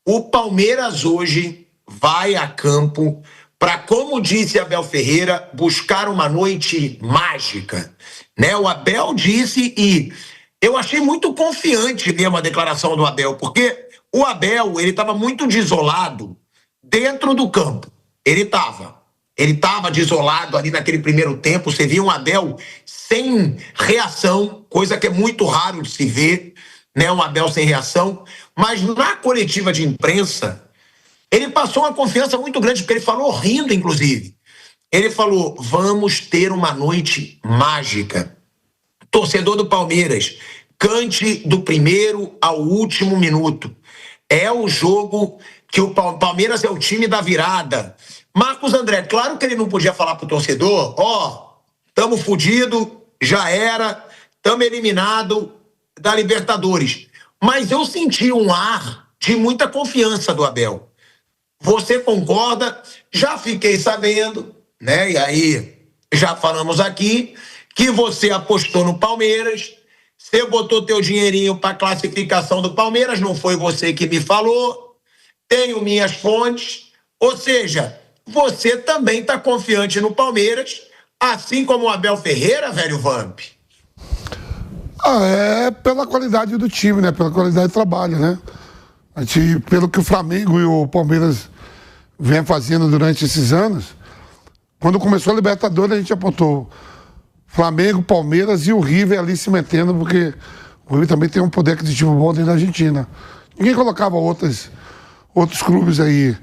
O Palmeiras hoje vai a campo para, como disse Abel Ferreira, buscar uma noite mágica. Né? O Abel disse, e eu achei muito confiante mesmo a declaração do Abel, porque o Abel ele estava muito desolado dentro do campo. Ele estava desolado ali naquele primeiro tempo. Você via um Abel sem reação, coisa que é muito raro de se ver, né? Um Abel sem reação. Mas na coletiva de imprensa, ele passou uma confiança muito grande, porque ele falou rindo, inclusive. Ele falou, vamos ter uma noite mágica. Torcedor do Palmeiras, cante do primeiro ao último minuto. É o jogo que o Palmeiras é o time da virada. Marcos André, claro que ele não podia falar pro torcedor, tamo fudido, já era, tamo eliminado da Libertadores. Mas eu senti um ar de muita confiança do Abel. Você concorda? Já fiquei sabendo, né? E aí já falamos aqui que você apostou no Palmeiras, você botou teu dinheirinho para classificação do Palmeiras, não foi você que me falou, tenho minhas fontes, ou seja, você também está confiante no Palmeiras, assim como o Abel Ferreira, velho Vamp? É pela qualidade do time, né? Pela qualidade de trabalho, né? Pelo que o Flamengo e o Palmeiras vem fazendo durante esses anos, quando começou a Libertadores, a gente apontou Flamengo, Palmeiras e o River ali se metendo, porque o River também tem um poder aquisitivo bom dentro da Argentina. Ninguém colocava outros clubes aí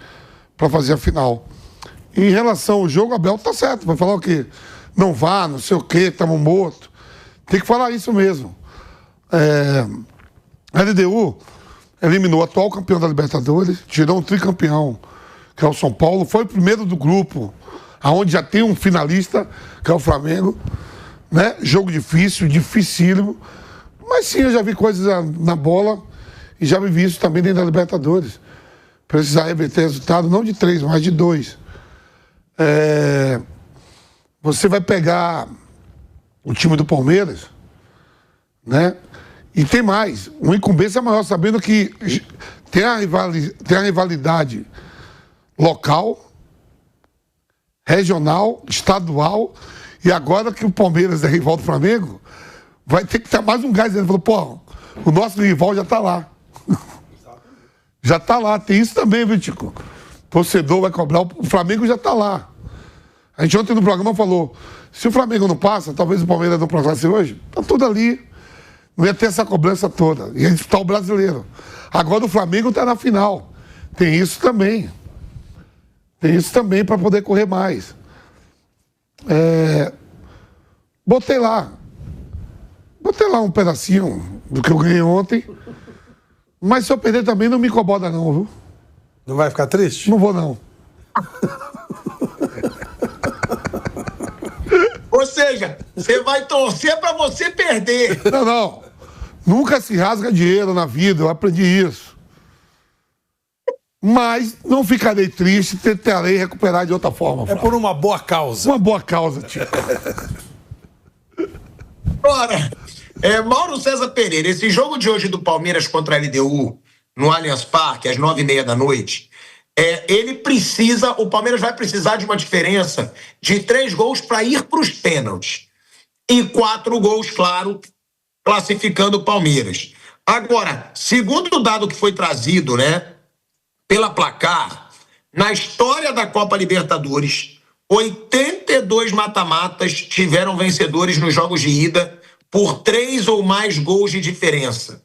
para fazer a final. Em relação ao jogo, o Abel tá certo, vai falar o quê? Não vá, não sei o quê, estamos mortos. Tem que falar isso mesmo. A LDU eliminou o atual campeão da Libertadores, tirou um tricampeão, que é o São Paulo, foi o primeiro do grupo, aonde já tem um finalista, que é o Flamengo, né? Jogo difícil, dificílimo, mas sim, eu já vi coisas na bola e já vi isso também dentro da Libertadores. Precisar reverter resultado, não de 3, mas de 2. Você vai pegar o time do Palmeiras, né? E tem mais, uma incumbência maior, sabendo que tem a rivalidade local, regional, estadual, e agora que o Palmeiras é rival do Flamengo, vai ter que ter mais um gás. Ele falou, pô, o nosso rival já tá lá. Já tá lá, tem isso também, viu, Tico? O torcedor vai cobrar, o Flamengo já tá lá. A gente ontem no programa falou, se o Flamengo não passa, talvez o Palmeiras não passasse hoje, tá tudo ali. Não ia ter essa cobrança toda. Ia disputar o brasileiro. Agora o Flamengo tá na final. Tem isso também. Tem isso também para poder correr mais. Botei lá um pedacinho do que eu ganhei ontem. Mas se eu perder também não me incomoda não, viu? Não vai ficar triste? Não vou não. Ou seja, você vai torcer para você perder. Não. Nunca se rasga dinheiro na vida, eu aprendi isso. Mas não ficarei triste, tentarei recuperar de outra forma. É por uma boa causa. Uma boa causa, tio. Ora, Mauro César Pereira, esse jogo de hoje do Palmeiras contra a LDU, no Allianz Parque, às 9h30 da noite, o Palmeiras vai precisar de uma diferença de 3 gols para ir para os pênaltis. E 4 gols, claro, classificando o Palmeiras. Agora, segundo o dado que foi trazido, né, pela Placar, na história da Copa Libertadores, 82 mata-matas tiveram vencedores nos jogos de ida por 3 ou mais gols de diferença.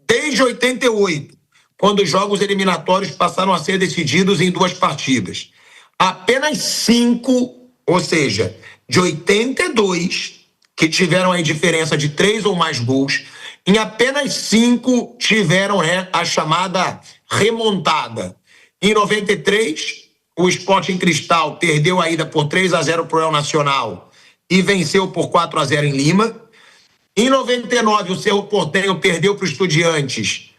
Desde 88, quando os jogos eliminatórios passaram a ser decididos em 2 partidas. Apenas 5, ou seja, de 82, que tiveram a diferença de 3 ou mais gols, em apenas 5 tiveram a chamada remontada. Em 93, o Sporting Cristal perdeu a ida por 3-0 para o El Nacional e venceu por 4-0 em Lima. Em 99, o Cerro Porteño perdeu para o Estudiantes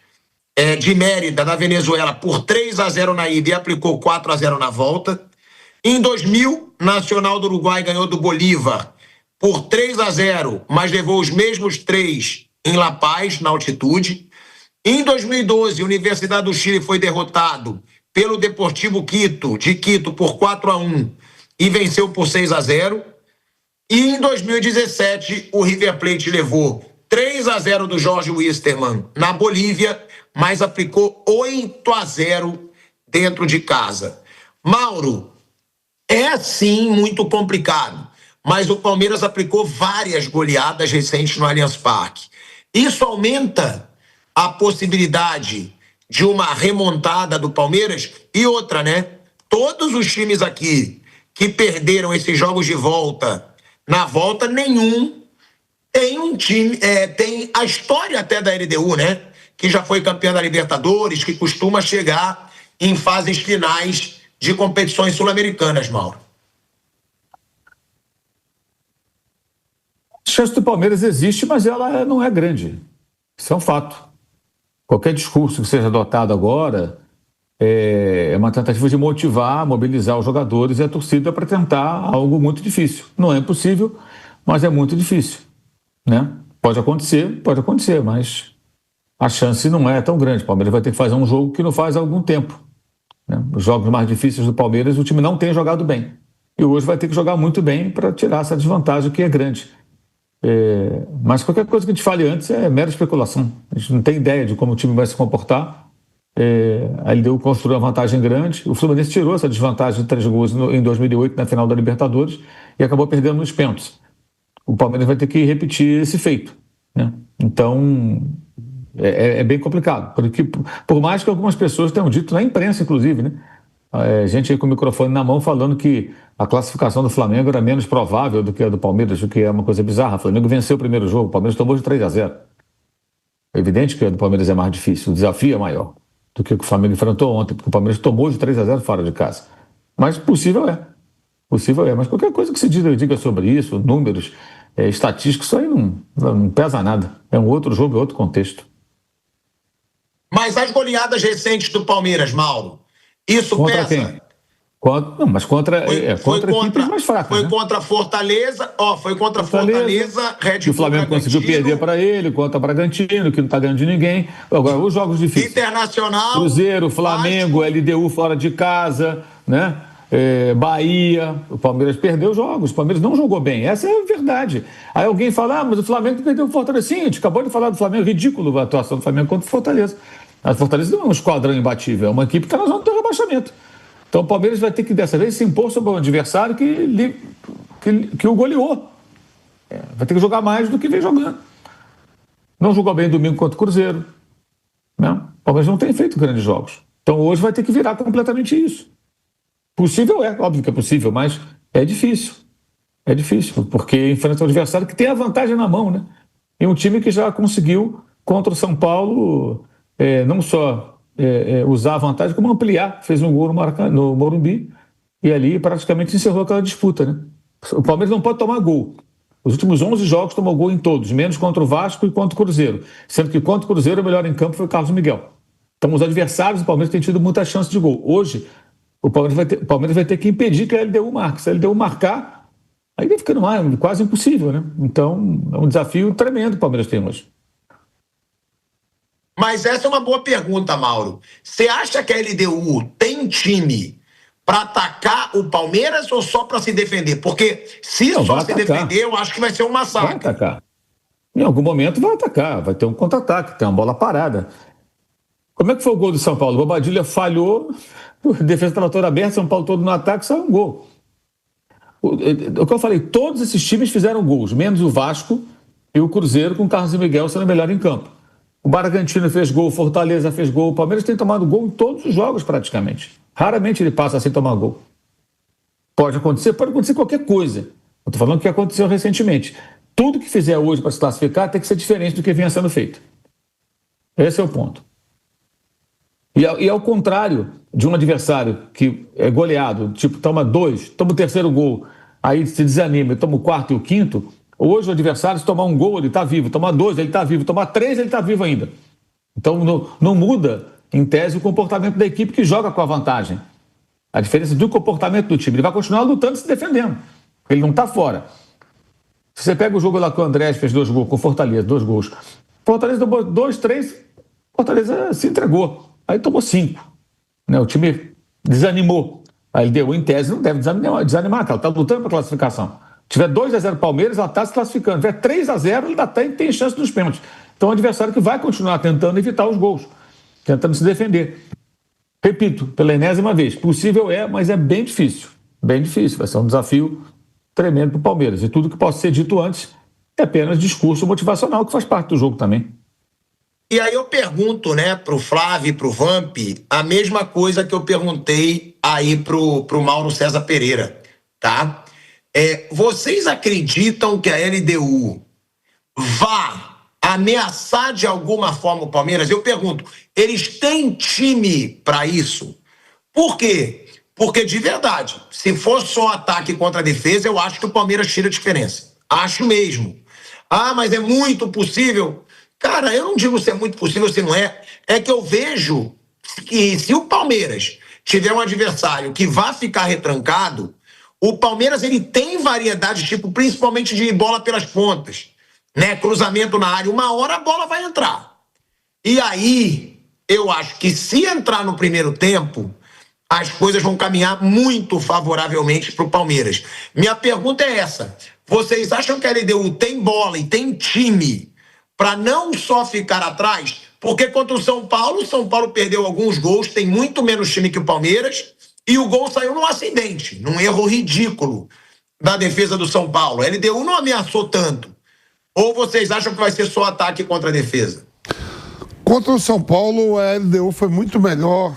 de Mérida, da Venezuela, por 3-0 na ida e aplicou 4-0 na volta. Em 2000, Nacional do Uruguai ganhou do Bolívar por 3-0, mas levou os mesmos 3 em La Paz, na altitude. Em 2012, a Universidade do Chile foi derrotado pelo Deportivo Quito, de Quito, por 4-1 e venceu por 6-0. E em 2017, o River Plate levou 3-0 do Jorge Wilstermann na Bolívia, mas aplicou 8-0 dentro de casa. Mauro, é sim muito complicado, mas o Palmeiras aplicou várias goleadas recentes no Allianz Parque. Isso aumenta a possibilidade de uma remontada do Palmeiras. E outra, né? Todos os times aqui que perderam esses jogos de volta, na volta, nenhum tem um time, tem a história até da LDU, né? Que já foi campeã da Libertadores, que costuma chegar em fases finais de competições sul-americanas, Mauro. A chance do Palmeiras existe, mas ela não é grande. Isso é um fato. Qualquer discurso que seja adotado agora é uma tentativa de motivar, mobilizar os jogadores e a torcida para tentar algo muito difícil. Não é impossível, mas é muito difícil, né? Pode acontecer, mas a chance não é tão grande. O Palmeiras vai ter que fazer um jogo que não faz há algum tempo, né? Os jogos mais difíceis do Palmeiras, o time não tem jogado bem. E hoje vai ter que jogar muito bem para tirar essa desvantagem que é grande. Mas qualquer coisa que a gente fale antes é mera especulação. A gente não tem ideia de como o time vai se comportar. A LDU construiu uma vantagem grande. O Fluminense tirou essa desvantagem de 3 gols em 2008 na final da Libertadores e acabou perdendo nos pênaltis. O Palmeiras vai ter que repetir esse feito, né? Então é bem complicado, porque por mais que algumas pessoas tenham dito na imprensa, inclusive, né? Gente aí com o microfone na mão falando que a classificação do Flamengo era menos provável do que a do Palmeiras, o que é uma coisa bizarra. O Flamengo venceu o primeiro jogo, o Palmeiras tomou de 3-0. É evidente que a do Palmeiras é mais difícil, o desafio é maior do que o Flamengo enfrentou ontem, porque o Palmeiras tomou de 3-0 fora de casa. Mas possível é. Mas qualquer coisa que se diga sobre isso, números, estatísticos, isso aí não pesa nada. É um outro jogo, é outro contexto. Mas as goleadas recentes do Palmeiras, Mauro, isso contra pesa? Quem? Mas contra equipes mais fracas. Foi, né? Contra Fortaleza, Red Bull. O Flamengo conseguiu perder para ele, contra Bragantino, que não está ganhando de ninguém. Agora, os jogos difíceis. Internacional. Cruzeiro, Flamengo, LDU fora de casa, né? Bahia. O Palmeiras perdeu jogos. O Palmeiras não jogou bem. Essa é a verdade. Aí alguém fala, mas o Flamengo perdeu o Fortaleza. Sim, a gente acabou de falar do Flamengo. Ridículo a atuação do Flamengo contra o Fortaleza. A Fortaleza não é um esquadrão imbatível, é uma equipe que está na zona do rebaixamento. Então o Palmeiras vai ter que, dessa vez, se impor sobre um adversário que o goleou. Vai ter que jogar mais do que vem jogando. Não jogou bem domingo contra o Cruzeiro. Né? O Palmeiras não tem feito grandes jogos. Então hoje vai ter que virar completamente isso. Possível óbvio que é possível, mas é difícil. É difícil, porque enfrenta um adversário que tem a vantagem na mão, né? E um time que já conseguiu, contra o São Paulo, não só usar a vantagem, como ampliar. Fez um gol no Morumbi e ali praticamente encerrou aquela disputa, né? O Palmeiras não pode tomar gol. Os últimos 11 jogos tomou gol em todos, menos contra o Vasco e contra o Cruzeiro. Sendo que contra o Cruzeiro o melhor em campo foi o Carlos Miguel. Então os adversários do Palmeiras têm tido muita chance de gol. Hoje, o Palmeiras vai ter que impedir que a LDU marque. Se a LDU marcar, aí vai ficando quase impossível, né? Então é um desafio tremendo que o Palmeiras tem hoje. Mas essa é uma boa pergunta, Mauro. Você acha que a LDU tem time para atacar o Palmeiras ou só para se defender? Porque se só se defender, eu acho que vai ser um massacre. Vai atacar. Em algum momento vai atacar, vai ter um contra-ataque, tem uma bola parada. Como é que foi o gol do São Paulo? O Bobadilha falhou, a defesa estava toda aberta, São Paulo todo no ataque, saiu um gol. O que eu falei, todos esses times fizeram gols, menos o Vasco e o Cruzeiro, com o Carlos Miguel sendo melhor em campo. O Bragantino fez gol, o Fortaleza fez gol, o Palmeiras tem tomado gol em todos os jogos praticamente. Raramente ele passa sem tomar gol. Pode acontecer qualquer coisa. Eu estou falando o que aconteceu recentemente. Tudo que fizer hoje para se classificar tem que ser diferente do que vinha sendo feito. Esse é o ponto. E ao contrário de um adversário que é goleado, tipo, toma 2, toma o terceiro gol, aí se desanima e toma o quarto e o quinto, hoje o adversário, se tomar um gol, ele está vivo, tomar 2, ele está vivo, tomar 3, ele está vivo ainda. Então não muda, em tese, o comportamento da equipe que joga com a vantagem. A diferença do comportamento do time. Ele vai continuar lutando e se defendendo, porque ele não está fora. Se você pega o jogo lá que o Andrés fez 2 gols, com o Fortaleza, 2 gols. Fortaleza tomou 2, 3, Fortaleza se entregou. Aí tomou 5. Né? O time desanimou. A LDU, em tese, não deve desanimar, ela está lutando para classificação. Se tiver 2-0 Palmeiras, ela está se classificando. Se tiver 3-0, ela ainda tem chance dos pênaltis. Então, é um adversário que vai continuar tentando evitar os gols, tentando se defender. Repito, pela enésima vez, possível é, mas é bem difícil. Bem difícil, vai ser um desafio tremendo para o Palmeiras. E tudo que possa ser dito antes é apenas discurso motivacional, que faz parte do jogo também. E aí eu pergunto, né, pro Flávio e pro Vamp, a mesma coisa que eu perguntei aí pro Mauro César Pereira, tá? Vocês acreditam que a LDU vá ameaçar de alguma forma o Palmeiras? Eu pergunto, eles têm time para isso? Por quê? Porque, de verdade, se for só ataque contra a defesa, eu acho que o Palmeiras tira a diferença. Acho mesmo. Ah, mas é muito possível. Cara, eu não digo se é muito possível, se não é. É que eu vejo que se o Palmeiras tiver um adversário que vá ficar retrancado, o Palmeiras ele tem variedade, tipo, principalmente de bola pelas pontas, né? Cruzamento na área. Uma hora a bola vai entrar. E aí, eu acho que se entrar no primeiro tempo, as coisas vão caminhar muito favoravelmente para o Palmeiras. Minha pergunta é essa. Vocês acham que a LDU tem bola e tem time para não só ficar atrás? Porque contra o São Paulo perdeu alguns gols, tem muito menos time que o Palmeiras, e o gol saiu num acidente, num erro ridículo da defesa do São Paulo. A LDU não ameaçou tanto. Ou vocês acham que vai ser só ataque contra a defesa? Contra o São Paulo, a LDU foi muito melhor.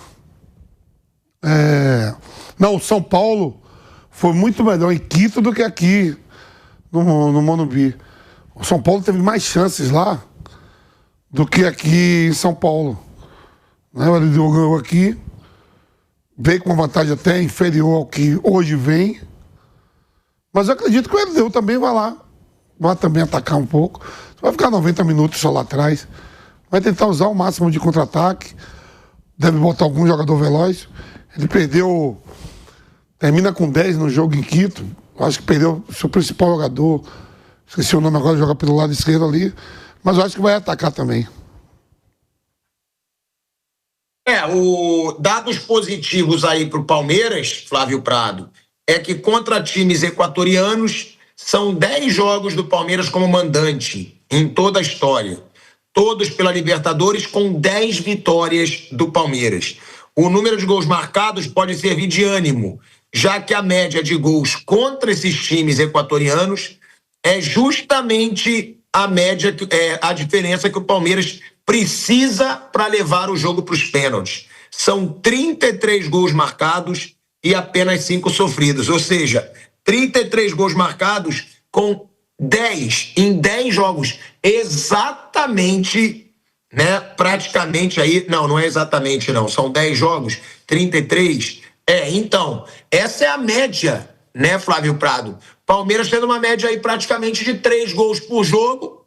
Não, o São Paulo foi muito melhor em Quito do que aqui no Morumbi. O São Paulo teve mais chances lá do que aqui em São Paulo. Né? O LDU ganhou aqui, veio com uma vantagem até inferior ao que hoje vem. Mas eu acredito que o LDU também vai também atacar um pouco. Vai ficar 90 minutos só lá atrás. Vai tentar usar o máximo de contra-ataque. Deve botar algum jogador veloz. Ele termina com 10 no jogo em Quito. Eu acho que perdeu o seu principal jogador. Esqueci o nome agora, joga pelo lado esquerdo ali. Mas eu acho que vai atacar também. Dados positivos aí para o Palmeiras, Flávio Prado, é que contra times equatorianos são 10 jogos do Palmeiras como mandante em toda a história. Todos pela Libertadores com 10 vitórias do Palmeiras. O número de gols marcados pode servir de ânimo, já que a média de gols contra esses times equatorianos é justamente a média, a diferença que o Palmeiras precisa para levar o jogo para os pênaltis. São 33 gols marcados e apenas 5 sofridos, ou seja, 33 gols marcados com 10 em 10 jogos, exatamente, né? Praticamente aí, não é exatamente não, são 10 jogos, 33. Então, essa é a média, né, Flávio Prado? Palmeiras tendo uma média aí praticamente de 3 gols por jogo,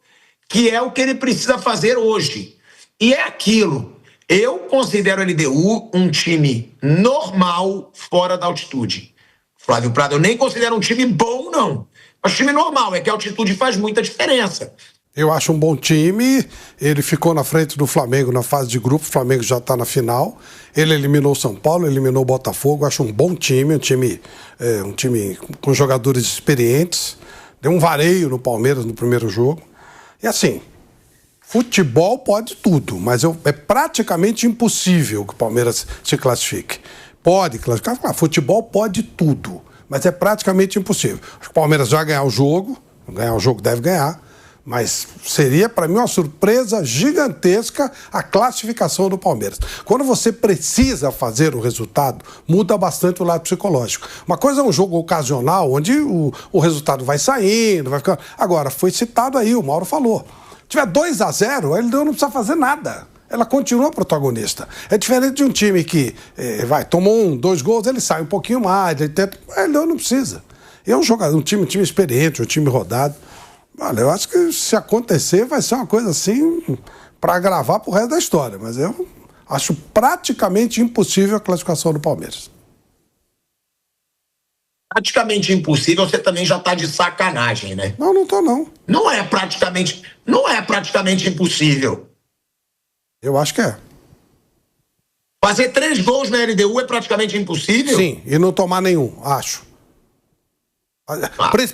que é o que ele precisa fazer hoje. E é aquilo. Eu considero a LDU um time normal fora da altitude. Flávio Prado, eu nem considero um time bom, não. Mas time normal, é que a altitude faz muita diferença. Eu acho um bom time, ele ficou na frente do Flamengo na fase de grupo, o Flamengo já está na final, ele eliminou o São Paulo, eliminou o Botafogo, acho um bom time, um time com jogadores experientes, deu um vareio no Palmeiras no primeiro jogo, e assim, futebol pode tudo, mas é praticamente impossível que o Palmeiras se classifique. Pode classificar, futebol pode tudo, mas é praticamente impossível. Acho que o Palmeiras vai ganhar o jogo deve ganhar, mas seria para mim uma surpresa gigantesca a classificação do Palmeiras. Quando você precisa fazer o resultado, muda bastante o lado psicológico. Uma coisa é um jogo ocasional, onde o resultado vai saindo, vai ficando... Agora, foi citado aí, o Mauro falou. Se tiver 2-0, a LDU não precisa fazer nada. Ela continua protagonista. É diferente de um time que tomou 2 gols, ele sai um pouquinho mais, ele tenta... A LDU não precisa. É um time experiente, um time rodado. Olha, eu acho que se acontecer vai ser uma coisa assim para gravar pro resto da história, mas eu acho praticamente impossível a classificação do Palmeiras. Praticamente impossível, você também já tá de sacanagem, né? Não tô não. Não é praticamente impossível. Eu acho que é. Fazer 3 gols na LDU é praticamente impossível? Sim, e não tomar nenhum, acho.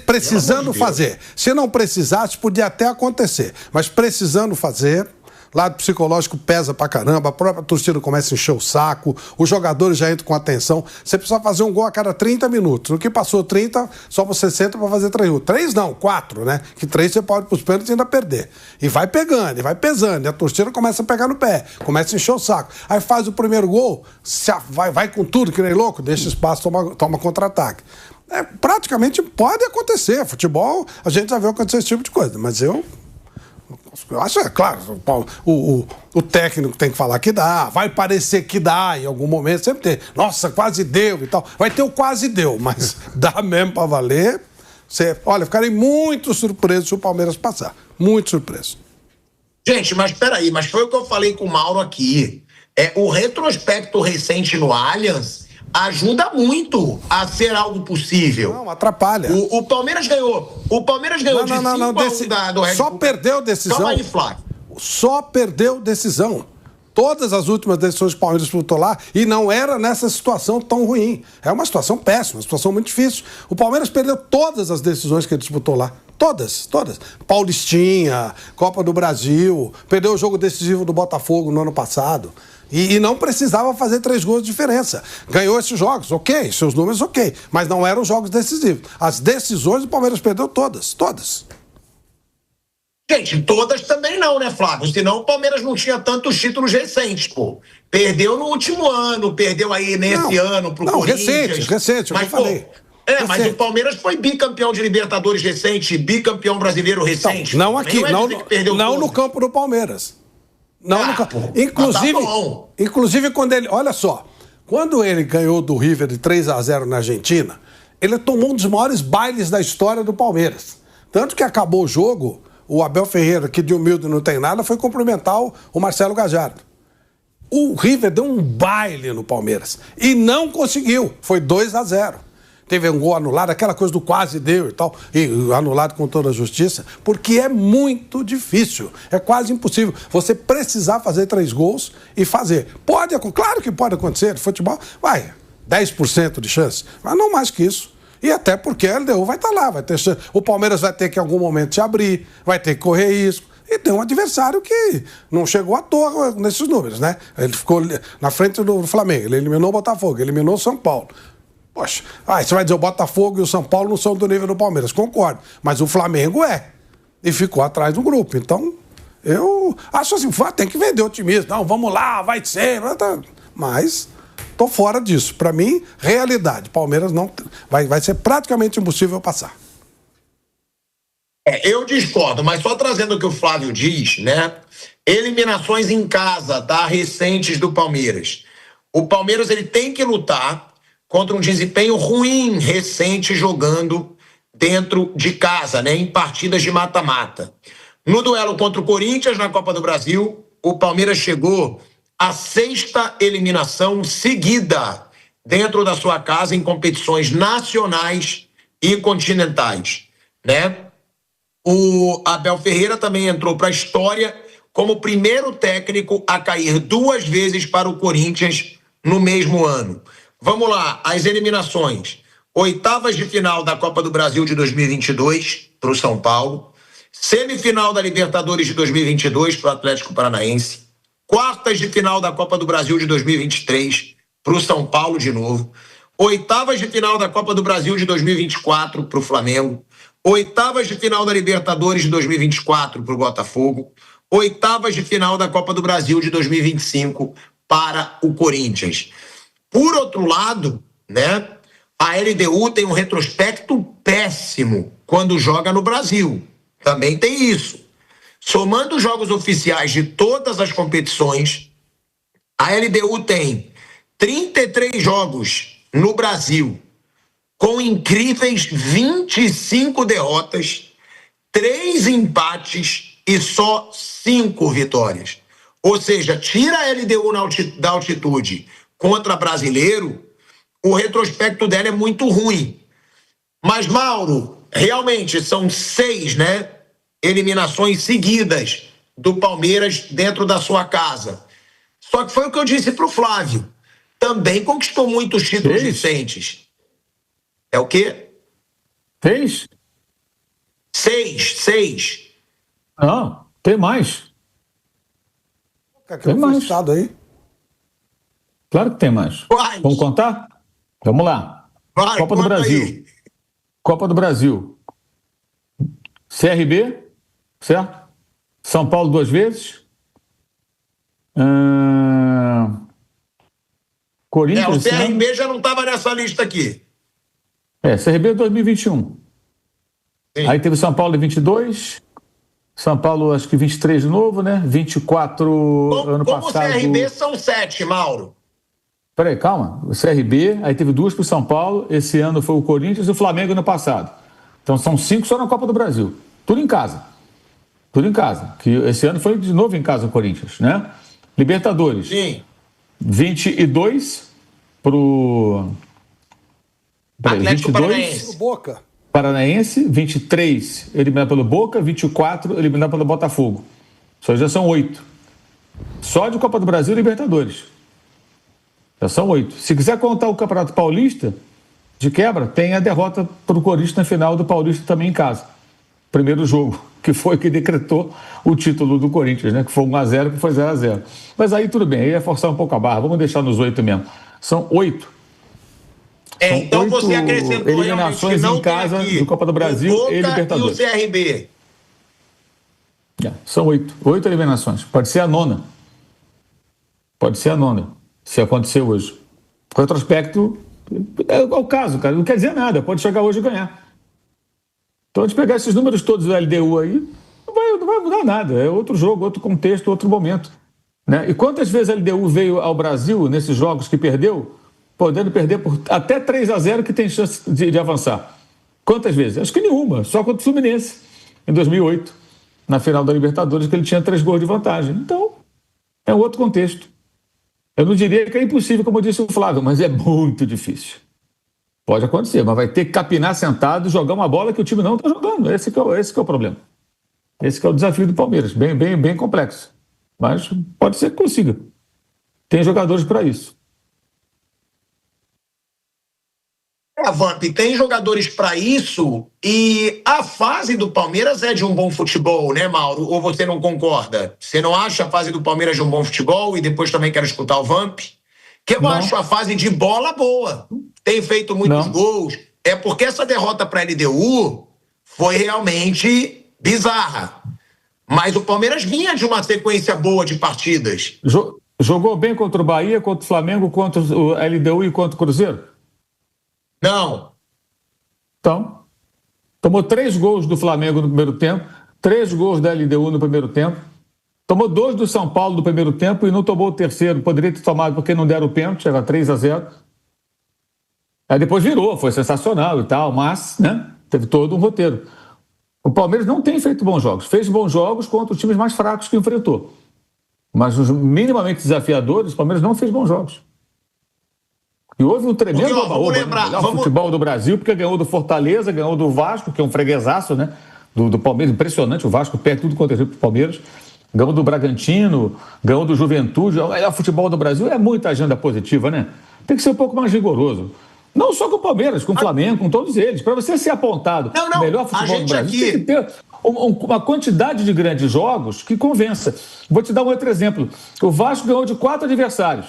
Precisando fazer. Se não precisasse, podia até acontecer. Mas precisando fazer, lado psicológico pesa pra caramba, a própria torcida começa a encher o saco, os jogadores já entram com atenção. Você precisa fazer um gol a cada 30 minutos. No que passou 30, só você senta pra fazer 3 gols. 3 não, 4, né? Que 3 você pode ir pros pênaltis e ainda perder. E vai pegando, e vai pesando. E a torcida começa a pegar no pé, começa a encher o saco. Aí faz o primeiro gol, vai com tudo, que nem louco, deixa espaço, toma contra-ataque. Praticamente pode acontecer. Futebol, a gente já viu acontecer esse tipo de coisa. Mas eu acho, é claro, o técnico tem que falar que dá, vai parecer que dá em algum momento, sempre tem. Nossa, quase deu e tal. Vai ter o quase deu, mas dá mesmo pra valer. Olha, ficarei muito surpreso se o Palmeiras passar. Muito surpreso. Gente, mas peraí, mas foi o que eu falei com o Mauro aqui. O retrospecto recente no Allianz ajuda muito a ser algo possível. Não, atrapalha. O Palmeiras ganhou. O Palmeiras ganhou de 5-1 do Red Bull. Só perdeu decisão. Calma aí, Flávio. Só perdeu decisão. Todas as últimas decisões que o Palmeiras disputou lá, e não era nessa situação tão ruim. É uma situação péssima, uma situação muito difícil. O Palmeiras perdeu todas as decisões que ele disputou lá. Todas. Paulistinha, Copa do Brasil, perdeu o jogo decisivo do Botafogo no ano passado. E não precisava fazer 3 gols de diferença. Ganhou esses jogos, ok, seus números, ok. Mas não eram jogos decisivos. As decisões o Palmeiras perdeu todas. Gente, todas também não, né, Flávio? Senão o Palmeiras não tinha tantos títulos recentes, pô. Perdeu no último ano, perdeu aí nesse ano pro Corinthians. Recente, mas, eu falei. Mas o Palmeiras foi bicampeão de Libertadores recente, bicampeão brasileiro recente. Não aqui, não no campo do Palmeiras. Inclusive quando ele... Olha só, quando ele ganhou do River de 3-0 na Argentina, ele tomou um dos maiores bailes da história do Palmeiras. Tanto que acabou o jogo, o Abel Ferreira, que de humilde não tem nada, foi cumprimentar o Marcelo Gallardo. O River deu um baile no Palmeiras e não conseguiu, foi 2-0. Teve um gol anulado, aquela coisa do quase deu e tal, e anulado com toda a justiça, porque é muito difícil, é quase impossível você precisar fazer 3 gols e fazer. Claro que pode acontecer, de futebol, 10% de chance, mas não mais que isso. E até porque a LDU vai estar lá, vai ter chance. O Palmeiras vai ter que em algum momento se abrir, vai ter que correr risco. E tem um adversário que não chegou à toa nesses números, né? Ele ficou na frente do Flamengo, ele eliminou o Botafogo, eliminou o São Paulo. Poxa, você vai dizer o Botafogo e o São Paulo não são do nível do Palmeiras, concordo. Mas o Flamengo é. E ficou atrás do grupo. Então, eu acho assim, tem que vender otimismo. Não, vamos lá, vai ser. Mas tô fora disso. Para mim, realidade. Palmeiras não vai ser praticamente impossível passar. Eu discordo, mas só trazendo o que o Flávio diz, né? Eliminações em casa, tá? Recentes do Palmeiras. O Palmeiras ele tem que lutar contra um desempenho ruim recente jogando dentro de casa, né, em partidas de mata-mata. No duelo contra o Corinthians na Copa do Brasil, o Palmeiras chegou à 6ª eliminação seguida dentro da sua casa em competições nacionais e continentais, né? O Abel Ferreira também entrou para a história como o primeiro técnico a cair 2 vezes para o Corinthians no mesmo ano. Vamos lá, as eliminações. 8ª de final da Copa do Brasil de 2022 para o São Paulo. Semifinal da Libertadores de 2022 para o Atlético Paranaense. 1/4 de final da Copa do Brasil de 2023 para o São Paulo de novo. 8ª de final da Copa do Brasil de 2024 para o Flamengo. 8ª de final da Libertadores de 2024 para o Botafogo. 8ª de final da Copa do Brasil de 2025 para o Corinthians. Por outro lado, né, a LDU tem um retrospecto péssimo quando joga no Brasil. Também tem isso. Somando os jogos oficiais de todas as competições, a LDU tem 33 jogos no Brasil, com incríveis 25 derrotas, 3 empates e só 5 vitórias. Ou seja, tira a LDU da altitude contra brasileiro, o retrospecto dela é muito ruim. Mas, Mauro, realmente são 6, né, eliminações seguidas do Palmeiras dentro da sua casa. Só que foi o que eu disse para o Flávio. Também conquistou muitos títulos recentes. É o quê? Fez? 6. Não, tem mais. Tem mais. Aí. Claro que tem mais. Vai. Vamos contar? Vamos lá. Vai, Copa do Brasil. Aí. Copa do Brasil. CRB, certo? São Paulo 2 vezes. Corinthians. O CRB já não estava nessa lista aqui. CRB 2021. Sim. Aí teve São Paulo em 22. São Paulo, acho que 23 de novo, né? 24 ano passado. Como o CRB são 7, Mauro. Peraí, calma. O CRB, aí teve 2 para o São Paulo. Esse ano foi o Corinthians e o Flamengo no passado. Então são 5 só na Copa do Brasil. Tudo em casa. Tudo em casa. Que esse ano foi de novo em casa o Corinthians, né? Libertadores. Sim. 22 pro Atlético Paranaense. Boca. Paranaense, 23 eliminado pelo Boca, 24 eliminado pelo Botafogo. Só já são 8. Só de Copa do Brasil e Libertadores. Já são 8. Se quiser contar o Campeonato Paulista, de quebra, tem a derrota para o Corinthians na final do Paulista também em casa. Primeiro jogo, que foi que decretou o título do Corinthians, né? Que foi 1-0, que foi 0-0. Mas aí tudo bem, aí é forçar um pouco a barra. Vamos deixar nos 8 mesmo. São 8. Então você acrescentou eliminações em casa do Copa do Brasil e Libertadores. E o CRB? São 8. 8 eliminações. Pode ser a 9ª. Pode ser a 9ª, se acontecer hoje. Com retrospecto, é o caso, cara. Não quer dizer nada. Pode chegar hoje e ganhar. Então, a gente pegar esses números todos do LDU aí, não vai mudar nada. É outro jogo, outro contexto, outro momento. Né? E quantas vezes a LDU veio ao Brasil nesses jogos que perdeu, podendo perder por até 3-0 que tem chance de avançar? Quantas vezes? Acho que nenhuma. Só contra o Fluminense, em 2008, na final da Libertadores, que ele tinha 3 gols de vantagem. Então, é um outro contexto. Eu não diria que é impossível, como disse o Flávio, mas é muito difícil. Pode acontecer, mas vai ter que capinar sentado e jogar uma bola que o time não está jogando. Esse que é o problema. Esse que é o desafio do Palmeiras. Bem complexo. Mas pode ser que consiga. Tem jogadores para isso. Vamp, tem jogadores para isso e a fase do Palmeiras é de um bom futebol, né, Mauro? Ou você não concorda? Você não acha a fase do Palmeiras de um bom futebol? E depois também quero escutar o Vamp. Que eu acho a fase de bola boa. Tem feito muitos gols. É porque essa derrota para a LDU foi realmente bizarra. Mas o Palmeiras vinha de uma sequência boa de partidas. Jogou bem contra o Bahia, contra o Flamengo, contra o LDU e contra o Cruzeiro? Não. Então, tomou 3 gols do Flamengo no primeiro tempo, 3 gols da LDU no primeiro tempo, tomou 2 do São Paulo no primeiro tempo e não tomou o terceiro. Poderia ter tomado porque não deram o pênalti, era 3-0. Aí depois virou, foi sensacional e tal, mas, né, teve todo um roteiro. O Palmeiras não tem feito bons jogos. Fez bons jogos contra os times mais fracos que enfrentou. Mas os minimamente desafiadores, o Palmeiras não fez bons jogos. E houve um tremendo futebol do Brasil, porque ganhou do Fortaleza, ganhou do Vasco, que é um freguesaço, né? Do Palmeiras, impressionante. O Vasco perde tudo quanto é jeito pro Palmeiras. Ganhou do Bragantino, ganhou do Juventude. O melhor futebol do Brasil é muita agenda positiva, né? Tem que ser um pouco mais rigoroso. Não só com o Palmeiras, com o Flamengo, com todos eles. Para você ser apontado o melhor futebol do Brasil, tem que ter uma quantidade de grandes jogos que convença. Vou te dar um outro exemplo. O Vasco ganhou de 4 adversários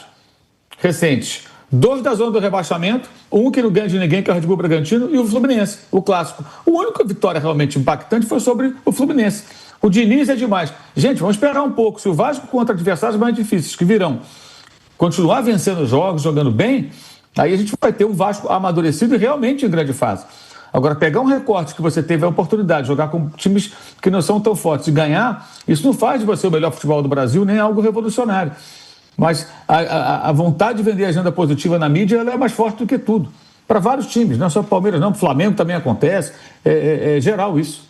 recentes. 2 da zona do rebaixamento, um que não ganha de ninguém, que é o Red Bull Bragantino, e o Fluminense, o clássico. A única vitória realmente impactante foi sobre o Fluminense. O Diniz é demais. Gente, vamos esperar um pouco. Se o Vasco contra adversários mais difíceis que virão continuar vencendo jogos, jogando bem, aí a gente vai ter um Vasco amadurecido e realmente em grande fase. Agora, pegar um recorte que você teve a oportunidade de jogar com times que não são tão fortes e ganhar, isso não faz de você o melhor futebol do Brasil, nem algo revolucionário. Mas a vontade de vender agenda positiva na mídia, ela é mais forte do que tudo. Para vários times, não só o Palmeiras, não. O Flamengo também acontece. É geral isso.